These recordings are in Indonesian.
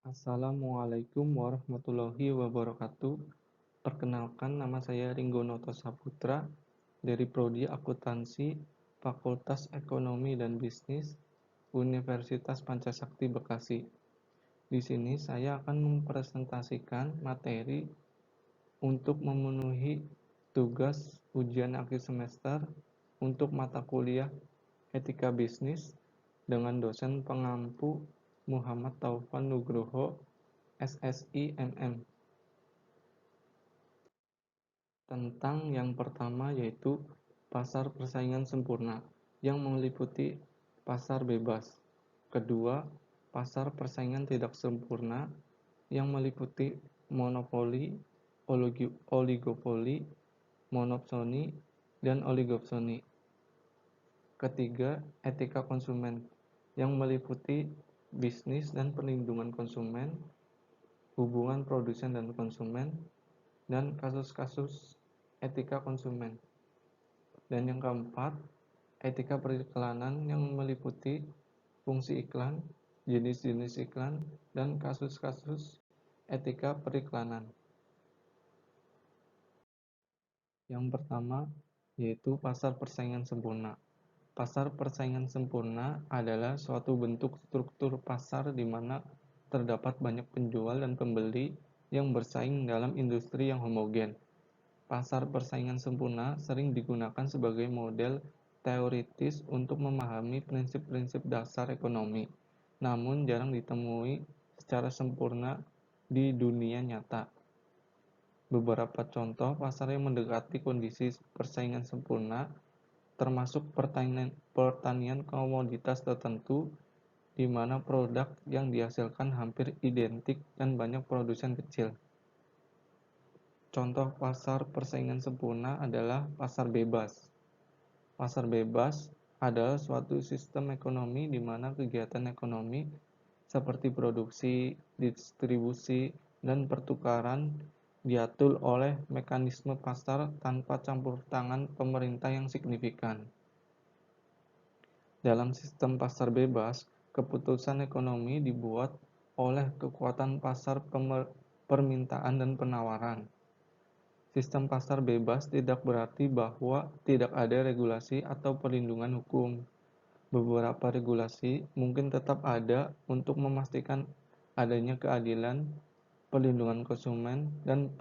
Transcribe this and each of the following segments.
Assalamualaikum warahmatullahi wabarakatuh. Perkenalkan, nama saya Ringgo Noto Saputra dari Prodi Akuntansi, Fakultas Ekonomi dan Bisnis, Universitas Pancasakti Bekasi. Di sini saya akan mempresentasikan materi untuk memenuhi tugas ujian akhir semester untuk mata kuliah Etika Bisnis dengan dosen pengampu Muhammad Taufan Nugroho, SSI MM. Tentang yang pertama yaitu pasar persaingan sempurna yang meliputi pasar bebas. Kedua, pasar persaingan tidak sempurna yang meliputi monopoli, oligopoli, monopsoni, dan oligopsoni. Ketiga, etika konsumen yang meliputi bisnis dan perlindungan konsumen, hubungan produsen dan konsumen, dan kasus-kasus etika konsumen. Dan yang keempat, etika periklanan yang meliputi fungsi iklan, jenis-jenis iklan, dan kasus-kasus etika periklanan. Yang pertama yaitu pasar persaingan sempurna. Pasar persaingan sempurna adalah suatu bentuk struktur pasar di mana terdapat banyak penjual dan pembeli yang bersaing dalam industri yang homogen. Pasar persaingan sempurna sering digunakan sebagai model teoritis untuk memahami prinsip-prinsip dasar ekonomi, namun jarang ditemui secara sempurna di dunia nyata. Beberapa contoh pasar yang mendekati kondisi persaingan sempurna termasuk pertanian komoditas tertentu di mana produk yang dihasilkan hampir identik dan banyak produsen kecil. Contoh pasar persaingan sempurna adalah pasar bebas. Pasar bebas adalah suatu sistem ekonomi di mana kegiatan ekonomi seperti produksi, distribusi, dan pertukaran diatur oleh mekanisme pasar tanpa campur tangan pemerintah yang signifikan. Dalam sistem pasar bebas, keputusan ekonomi dibuat oleh kekuatan pasar permintaan dan penawaran. Sistem pasar bebas tidak berarti bahwa tidak ada regulasi atau perlindungan hukum. Beberapa regulasi mungkin tetap ada untuk memastikan adanya keadilan, perlindungan konsumen, dan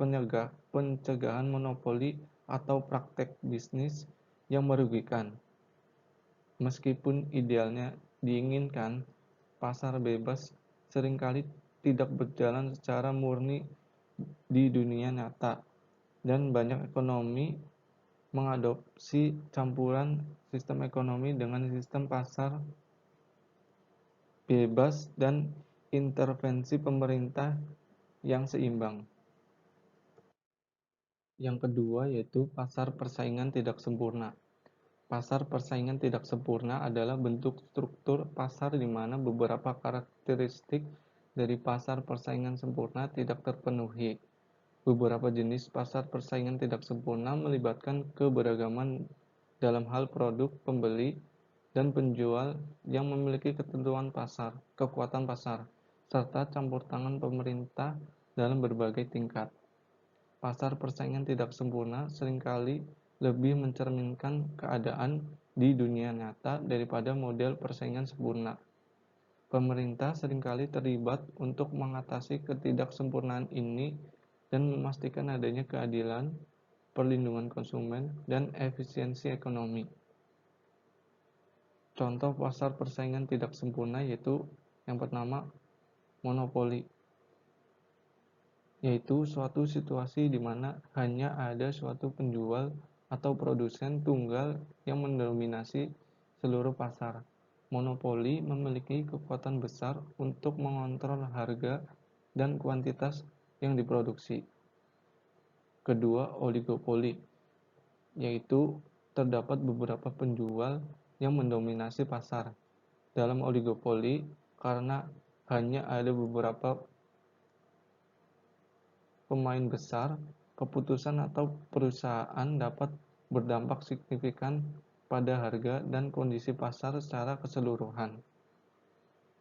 pencegahan monopoli atau praktek bisnis yang merugikan. Meskipun idealnya diinginkan, pasar bebas seringkali tidak berjalan secara murni di dunia nyata, dan banyak ekonomi mengadopsi campuran sistem ekonomi dengan sistem pasar bebas dan intervensi pemerintah yang seimbang. Yang kedua yaitu pasar persaingan tidak sempurna. Pasar persaingan tidak sempurna adalah bentuk struktur pasar di mana beberapa karakteristik dari pasar persaingan sempurna tidak terpenuhi. Beberapa jenis pasar persaingan tidak sempurna melibatkan keberagaman dalam hal produk, pembeli, dan penjual yang memiliki ketentuan pasar, kekuatan pasar, serta campur tangan pemerintah dalam berbagai tingkat. Pasar persaingan tidak sempurna seringkali lebih mencerminkan keadaan di dunia nyata daripada model persaingan sempurna. Pemerintah seringkali terlibat untuk mengatasi ketidaksempurnaan ini dan memastikan adanya keadilan, perlindungan konsumen, dan efisiensi ekonomi. Contoh pasar persaingan tidak sempurna yaitu yang pertama, monopoli, yaitu suatu situasi di mana hanya ada suatu penjual atau produsen tunggal yang mendominasi seluruh pasar. Monopoli memiliki kekuatan besar untuk mengontrol harga dan kuantitas yang diproduksi. Kedua, oligopoli, yaitu terdapat beberapa penjual yang mendominasi pasar. Dalam oligopoli, karena hanya ada beberapa pemain besar, keputusan atau perusahaan dapat berdampak signifikan pada harga dan kondisi pasar secara keseluruhan.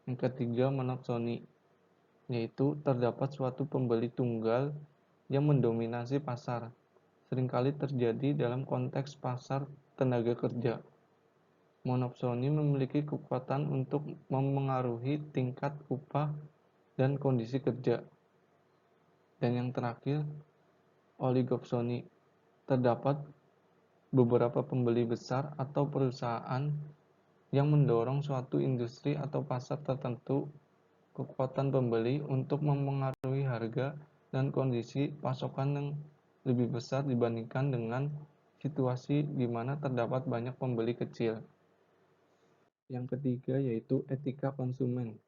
Yang ketiga, monopsoni, yaitu terdapat suatu pembeli tunggal yang mendominasi pasar, seringkali terjadi dalam konteks pasar tenaga kerja. Monopsoni memiliki kekuatan untuk memengaruhi tingkat upah dan kondisi kerja. Dan yang terakhir, oligopsoni. Terdapat beberapa pembeli besar atau perusahaan yang mendorong suatu industri atau pasar tertentu. Kekuatan pembeli untuk memengaruhi harga dan kondisi pasokan yang lebih besar dibandingkan dengan situasi di mana terdapat banyak pembeli kecil. Yang ketiga yaitu etika konsumen.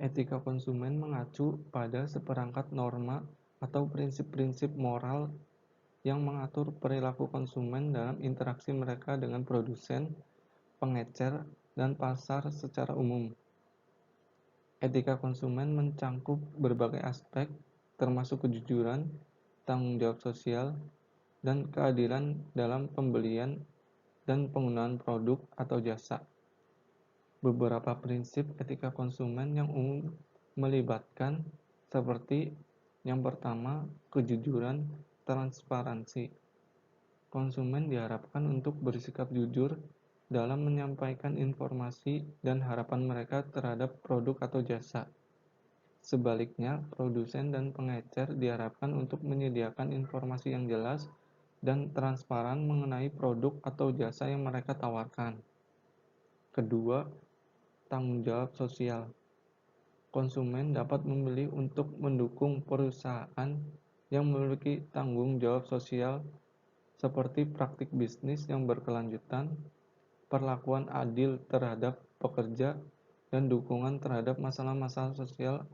Etika konsumen mengacu pada seperangkat norma atau prinsip-prinsip moral yang mengatur perilaku konsumen dalam interaksi mereka dengan produsen, pengecer, dan pasar secara umum. Etika konsumen mencangkup berbagai aspek, termasuk kejujuran, tanggung jawab sosial, dan keadilan dalam pembelian dan penggunaan produk atau jasa. Beberapa prinsip etika konsumen yang umum melibatkan seperti yang pertama, kejujuran, transparansi. Konsumen diharapkan untuk bersikap jujur dalam menyampaikan informasi dan harapan mereka terhadap produk atau jasa. Sebaliknya, produsen dan pengecer diharapkan untuk menyediakan informasi yang jelas dan transparan mengenai produk atau jasa yang mereka tawarkan. Kedua, tanggung jawab sosial. Konsumen dapat memilih untuk mendukung perusahaan yang memiliki tanggung jawab sosial seperti praktik bisnis yang berkelanjutan, perlakuan adil terhadap pekerja, dan dukungan terhadap masalah-masalah sosial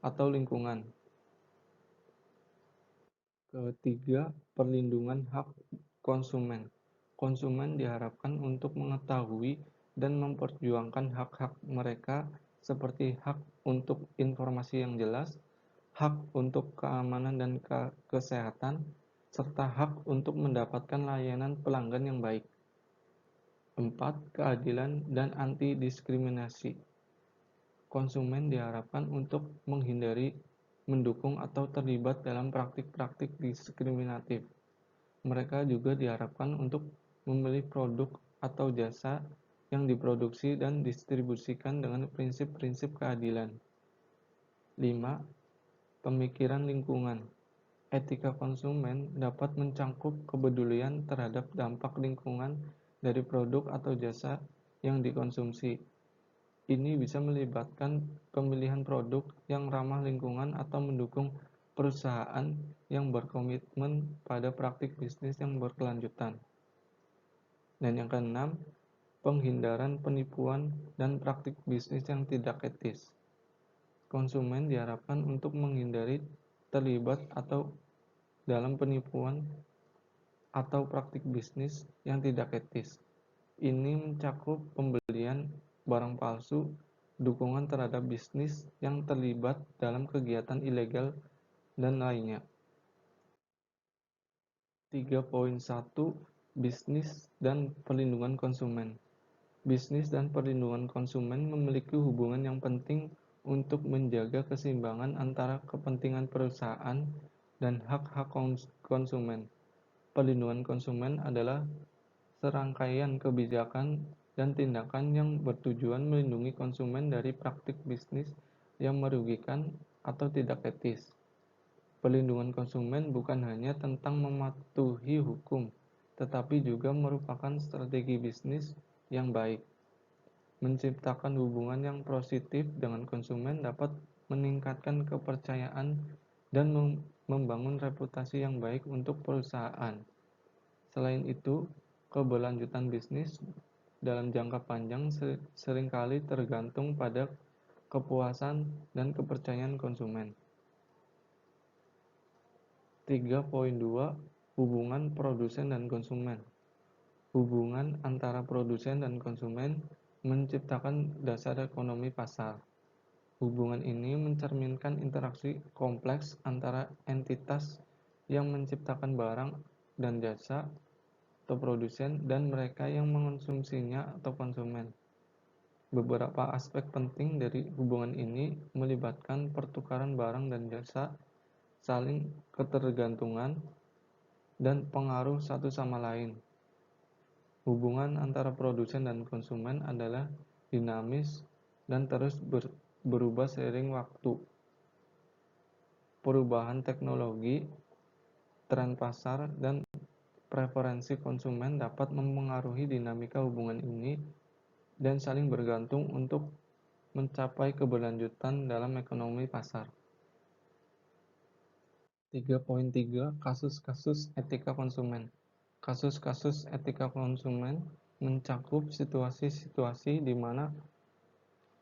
atau lingkungan. Ketiga, perlindungan hak konsumen. Konsumen diharapkan untuk mengetahui dan memperjuangkan hak-hak mereka seperti hak untuk informasi yang jelas, hak untuk keamanan dan kesehatan, serta hak untuk mendapatkan layanan pelanggan yang baik. 4. Keadilan dan anti-diskriminasi. Konsumen diharapkan untuk menghindari, mendukung, atau terlibat dalam praktik-praktik diskriminatif. Mereka juga diharapkan untuk memilih produk atau jasa yang diproduksi dan distribusikan dengan prinsip-prinsip keadilan. 5. Pemikiran lingkungan. Etika konsumen dapat mencangkup kepedulian terhadap dampak lingkungan dari produk atau jasa yang dikonsumsi. Ini bisa melibatkan pemilihan produk yang ramah lingkungan atau mendukung perusahaan yang berkomitmen pada praktik bisnis yang berkelanjutan. Dan yang keenam, penghindaran penipuan dan praktik bisnis yang tidak etis. Konsumen diharapkan untuk menghindari terlibat atau dalam penipuan atau praktik bisnis yang tidak etis. Ini mencakup pembelian barang palsu, dukungan terhadap bisnis yang terlibat dalam kegiatan ilegal, dan lainnya. 3.1 Bisnis dan perlindungan konsumen. Bisnis dan perlindungan konsumen memiliki hubungan yang penting untuk menjaga keseimbangan antara kepentingan perusahaan dan hak-hak konsumen. Perlindungan konsumen adalah serangkaian kebijakan dan tindakan yang bertujuan melindungi konsumen dari praktik bisnis yang merugikan atau tidak etis. Perlindungan konsumen bukan hanya tentang mematuhi hukum, tetapi juga merupakan strategi bisnis yang baik. Menciptakan hubungan yang positif dengan konsumen dapat meningkatkan kepercayaan dan membangun reputasi yang baik untuk perusahaan. Selain itu, keberlanjutan bisnis dalam jangka panjang seringkali tergantung pada kepuasan dan kepercayaan konsumen. 3.2 Hubungan produsen dan konsumen. Hubungan antara produsen dan konsumen menciptakan dasar ekonomi pasar. Hubungan ini mencerminkan interaksi kompleks antara entitas yang menciptakan barang dan jasa atau produsen dan mereka yang mengonsumsinya atau konsumen. Beberapa aspek penting dari hubungan ini melibatkan pertukaran barang dan jasa, saling ketergantungan, dan pengaruh satu sama lain. Hubungan antara produsen dan konsumen adalah dinamis dan terus berubah seiring waktu. Perubahan teknologi, tren pasar, dan preferensi konsumen dapat mempengaruhi dinamika hubungan ini dan saling bergantung untuk mencapai keberlanjutan dalam ekonomi pasar. 3.3 Kasus-kasus etika konsumen. Kasus-kasus etika konsumen mencakup situasi-situasi di mana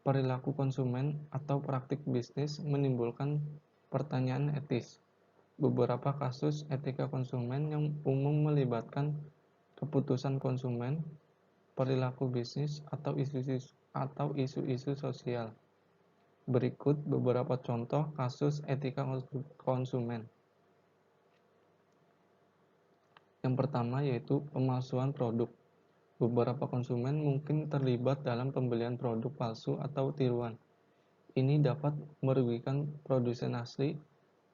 perilaku konsumen atau praktik bisnis menimbulkan pertanyaan etis. Beberapa kasus etika konsumen yang umum melibatkan keputusan konsumen, perilaku bisnis, atau isu-isu sosial. Berikut beberapa contoh kasus etika konsumen. Yang pertama yaitu pemalsuan produk. Beberapa konsumen mungkin terlibat dalam pembelian produk palsu atau tiruan. Ini dapat merugikan produsen asli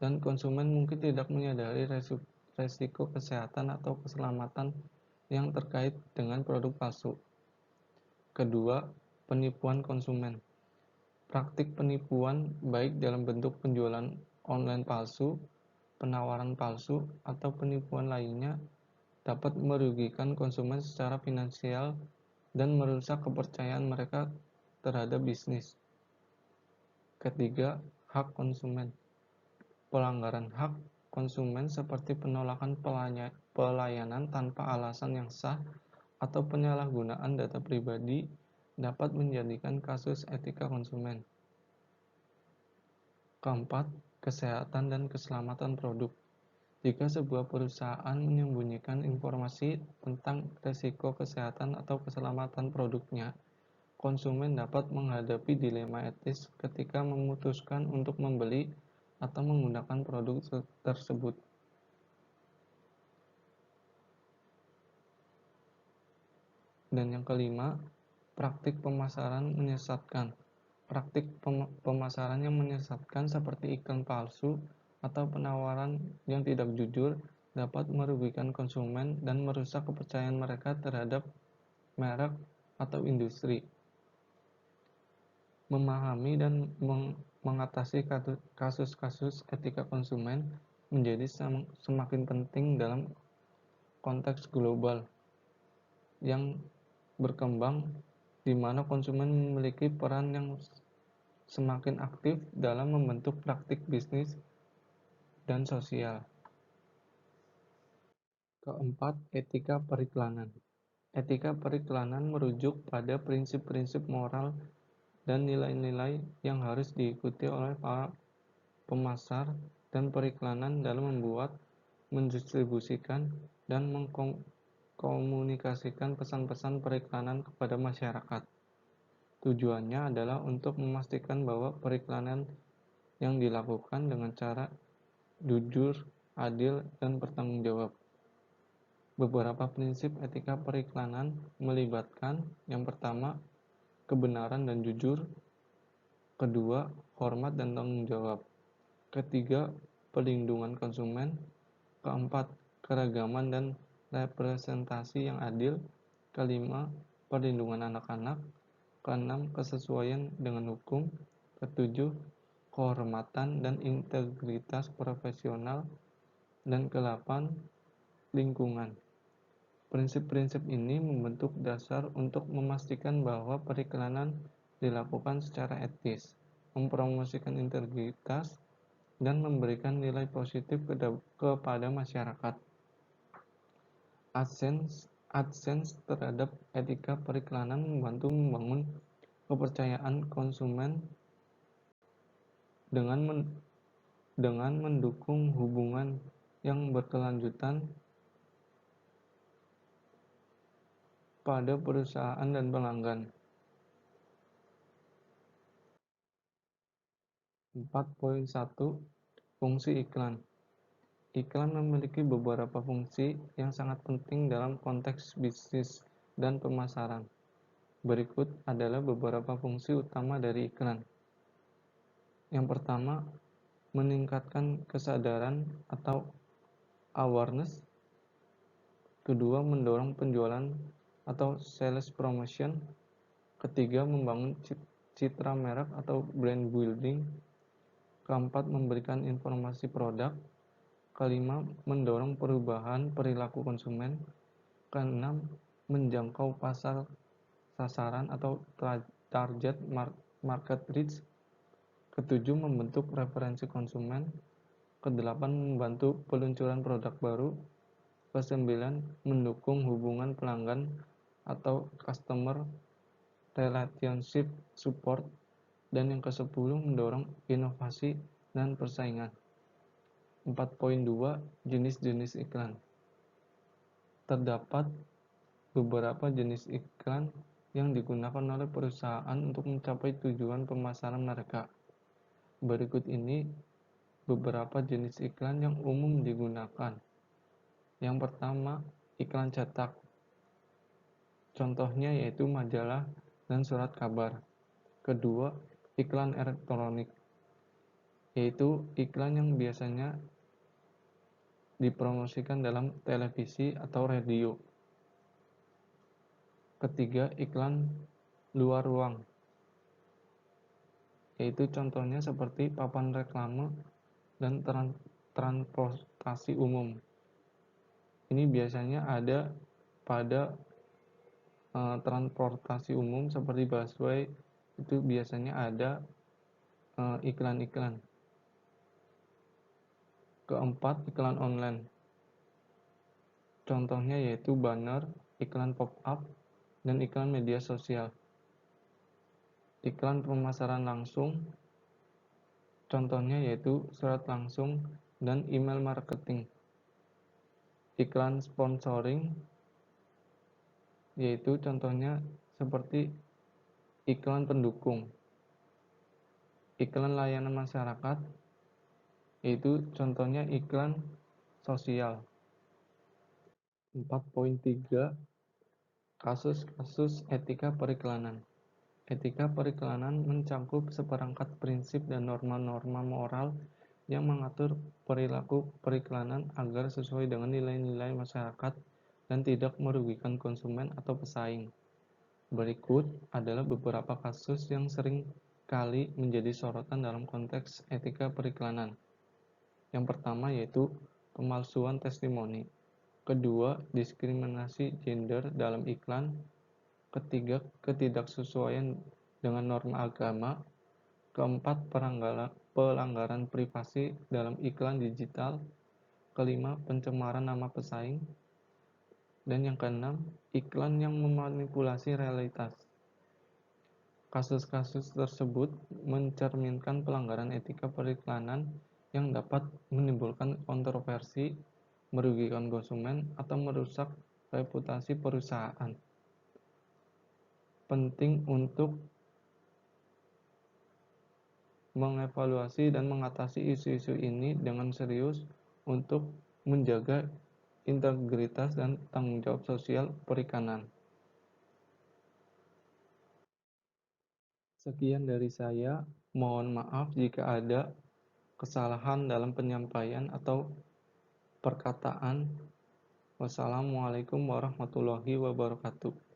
dan konsumen mungkin tidak menyadari resiko kesehatan atau keselamatan yang terkait dengan produk palsu. Kedua, penipuan konsumen. Praktik penipuan baik dalam bentuk penjualan online palsu, penawaran palsu, atau penipuan lainnya dapat merugikan konsumen secara finansial dan merusak kepercayaan mereka terhadap bisnis. Ketiga, hak konsumen. Pelanggaran hak konsumen seperti penolakan pelayanan tanpa alasan yang sah atau penyalahgunaan data pribadi dapat menjadikan kasus etika konsumen. Keempat, kesehatan dan keselamatan produk. Jika sebuah perusahaan menyembunyikan informasi tentang risiko kesehatan atau keselamatan produknya, konsumen dapat menghadapi dilema etis ketika memutuskan untuk membeli atau menggunakan produk tersebut. Dan yang kelima, praktik pemasaran menyesatkan. Praktik pemasaran yang menyesatkan seperti iklan palsu atau penawaran yang tidak jujur dapat merugikan konsumen dan merusak kepercayaan mereka terhadap merek atau industri. Memahami dan mengatasi kasus-kasus etika konsumen menjadi semakin penting dalam konteks global yang berkembang, di mana konsumen memiliki peran yang semakin aktif dalam membentuk praktik bisnis dan sosial. Keempat, etika periklanan. Etika periklanan merujuk pada prinsip-prinsip moral dan nilai-nilai yang harus diikuti oleh para pemasar dan periklanan dalam membuat, mendistribusikan, dan mengkomunikasikan pesan-pesan periklanan kepada masyarakat. Tujuannya adalah untuk memastikan bahwa periklanan yang dilakukan dengan cara jujur, adil, dan bertanggung jawab. Beberapa prinsip etika periklanan melibatkan yang pertama, kebenaran dan jujur, kedua, hormat dan tanggung jawab, ketiga, pelindungan konsumen, keempat, keragaman dan representasi yang adil, kelima, perlindungan anak-anak, keenam, kesesuaian dengan hukum, ketujuh, kehormatan dan integritas profesional, dan kedelapan, lingkungan. Prinsip-prinsip ini membentuk dasar untuk memastikan bahwa periklanan dilakukan secara etis, mempromosikan integritas, dan memberikan nilai positif kepada masyarakat. AdSense terhadap etika periklanan membantu membangun kepercayaan konsumen dengan mendukung hubungan yang berkelanjutan pada perusahaan dan pelanggan. 4.1 Fungsi iklan. Iklan memiliki beberapa fungsi yang sangat penting dalam konteks bisnis dan pemasaran. Berikut adalah beberapa fungsi utama dari iklan. Yang pertama, meningkatkan kesadaran atau awareness. Kedua, mendorong penjualan atau sales promotion. Ketiga, membangun citra merek atau brand building. Keempat, memberikan informasi produk. Kelima, mendorong perubahan perilaku konsumen. Keenam, menjangkau pasar sasaran atau target market reach. Ketujuh, membentuk referensi konsumen. Kedelapan, membantu peluncuran produk baru. Kesembilan, mendukung hubungan pelanggan atau customer relationship support. Dan yang ke-10, mendorong inovasi dan persaingan. 4.2 Jenis-jenis iklan. Terdapat beberapa jenis iklan yang digunakan oleh perusahaan untuk mencapai tujuan pemasaran mereka. Berikut ini beberapa jenis iklan yang umum digunakan. Yang pertama, iklan cetak. Contohnya yaitu majalah dan surat kabar. Kedua, iklan elektronik, yaitu iklan yang biasanya dipromosikan dalam televisi atau radio. Ketiga, iklan luar ruang, yaitu contohnya seperti papan reklame dan transportasi umum. Ini biasanya ada pada transportasi umum seperti busway, itu biasanya ada iklan-iklan. Keempat, iklan online. Contohnya yaitu banner, iklan pop-up, dan iklan media sosial. Iklan pemasaran langsung, contohnya yaitu surat langsung dan email marketing. Iklan sponsoring, yaitu contohnya seperti iklan pendukung. Iklan layanan masyarakat, yaitu contohnya iklan sosial. 4.3 Kasus-kasus etika periklanan. Etika periklanan mencakup seperangkat prinsip dan norma-norma moral yang mengatur perilaku periklanan agar sesuai dengan nilai-nilai masyarakat dan tidak merugikan konsumen atau pesaing. Berikut adalah beberapa kasus yang sering kali menjadi sorotan dalam konteks etika periklanan. Yang pertama yaitu pemalsuan testimoni. Kedua, diskriminasi gender dalam iklan. Ketiga, ketidaksesuaian dengan norma agama. Keempat, pelanggaran privasi dalam iklan digital. Kelima, pencemaran nama pesaing. Dan yang keenam, iklan yang memanipulasi realitas. Kasus-kasus tersebut mencerminkan pelanggaran etika periklanan yang dapat menimbulkan kontroversi, merugikan konsumen, atau merusak reputasi perusahaan. Penting untuk mengevaluasi dan mengatasi isu-isu ini dengan serius untuk menjaga integritas dan tanggung jawab sosial perikanan. Sekian dari saya, mohon maaf jika ada kesalahan dalam penyampaian atau perkataan. Wassalamualaikum warahmatullahi wabarakatuh.